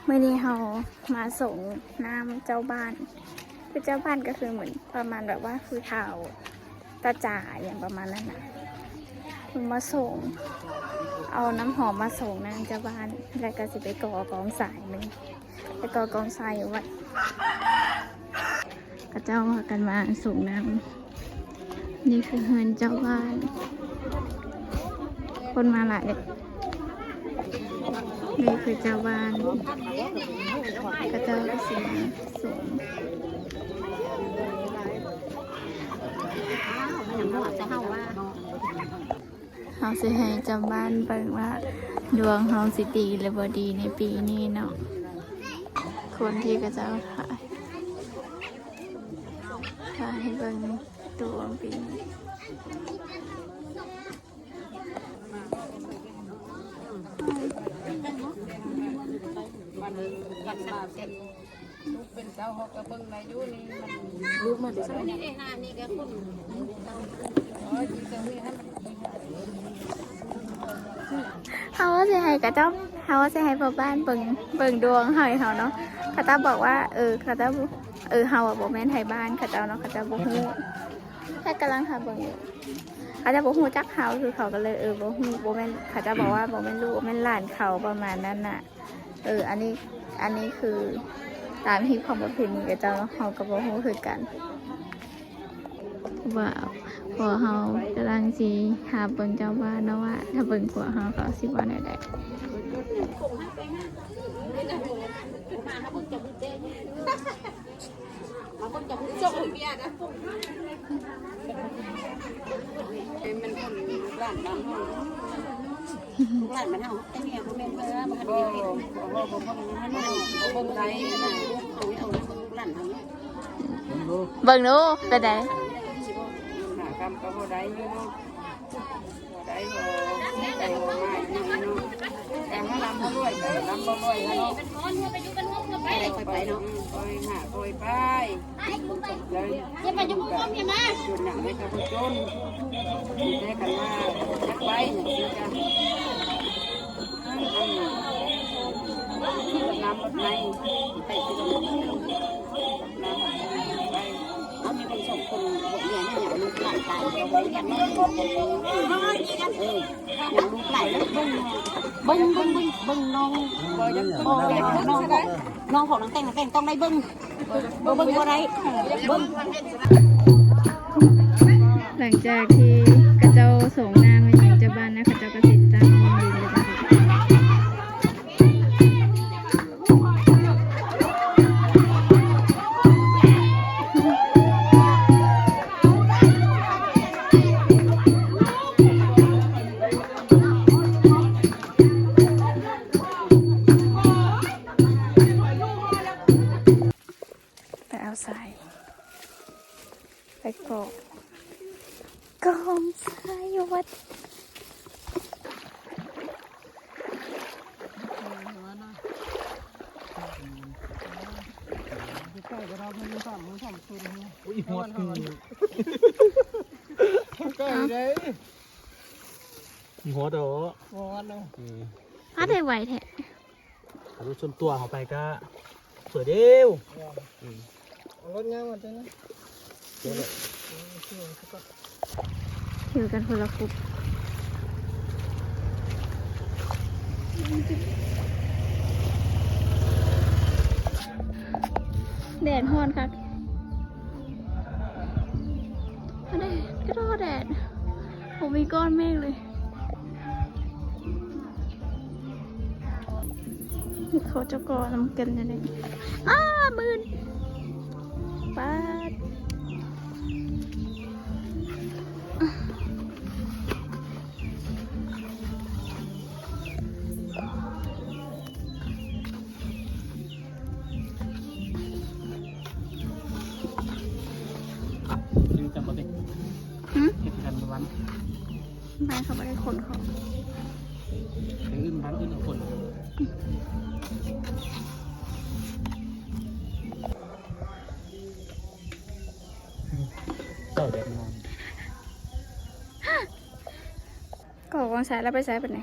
เมื่อนี้เรามาส่งน้ำเจ้าบ้านคือเจ้าบ้านก็คือเหมือนประมาณแบบว่าคือเท่าตาจ่าอย่างประมาณนั้นนะคุณมาส่งเอาน้ำหอมมาส่งนางเจ้าบ้านแล้วก็สิไปก่อกองสายหนึ่งไปก่อกองทรายอยู่วัดก็เจ้าพากันมาส่งน้ำนี่คือเฮือนเจ้าบ้าน คนมาหลายเลยนี่คือเจ้าบ้านก็เจ้าก็สิมาส่งเฮาสิให้เจ้าบ้านเบิ่งว่าดวงเฮาสิดีหรือบ่ดีในปีนี้เนาะคนที่ก็เจ้าถ่ายให้เบิ่งดวงปีนี้เป็นเจ้าฮอกกระเบิ้งในยุนี่มันลูกมันสมัยนี้เองนะนี่ก็คุณเขาจะให้กระเจ้าเขาจะให้พ่อบ้านเบิ่งดวงให้เขาเนาะเขาจะบอกว่าเขาจะเฮาบอกแม่นไทยบ้านเขาเจ้าเนาะเขาจะบอกฮู้แค่กำลังหาเบิ่งอยู่เขาจะบอกฮู้จักเขาคือเขาก็เลยบอกฮู้บอกแม่นเขาจะบอกว่าบอกแม่นลูกแม่นหลานเขาประมาณนั้นน่ะอันนี้คือตามที่ความประเพณีกับเจ้าเขากับพ่อฮู้คือกันว่าพอเขากำลังสีหาเบิ่งเจ้าบ้านเนาะว่าถ้าเบิ่งผัวเขาก็สิว่าได้มันคนร้านบ้านห้องร้านมันเอาแต่เนี่ยผมเป็นเพื่อนมันเดียวเองผมเบิ่งไรนะเอาร้านทำ เบิ่งดูเป็นไง หากรรมก็บ่ได้อยู่เนาะบ่ได้บ่ได้บ่มาอยู่เนาะแต่ถ้าลำบ่รวยก็ลำบ่รวยเนาะไปไปเนาะไปหาไปไปเลยจะไปจุ่มก้มยังไงจุ่มหนังให้กับผู้จนได้กันมาจักไว้นี่จ้ะน้ำรถในไปที่ตรงนี้น้ำไปเอามีคนส่งคนบทเนี่ยเนี่ยลูกหลานตายเราไว้กันเนาะอย่างลูกหลานแล้วบึ้งน้องน้องของน้องแต่งต้องได้บึ้งก็ได้บึ้ง หลังจากที่กระเจ้าส่งน้ำมาอย่างเจ้าบ้านนะกระเจ้าก็ติดตั้งดินเลยไปเอาสายไปกอกทรายวัดใกล้กับเราเป็นสามมือสามคืนอุ้ยหัวใกล้เลยหัวโดหัวเนาะพัดได้ไหวแท้ขับรถชนตัวเขาไปก็สวยเดียวรถเงาหมดเลยนะถือกันคนละคุบแดดฮ้อนค่ะอะไรก็รอแดดผมมีก้อนเมฆเลยเขาจะก่อน้ำกันยังไงมืนป้าดจำปะดิเก็บกันวัน บ้านเขาไม่ได้ขนเขา อื่นบ้านอื่นเอาคนเต่าแดดนอน ก็วางสายแล้วไปสายไปไหน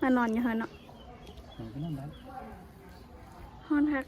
มานอนอยู่เฮาเนาะ ก็นั่นแหละ ฮอนพัก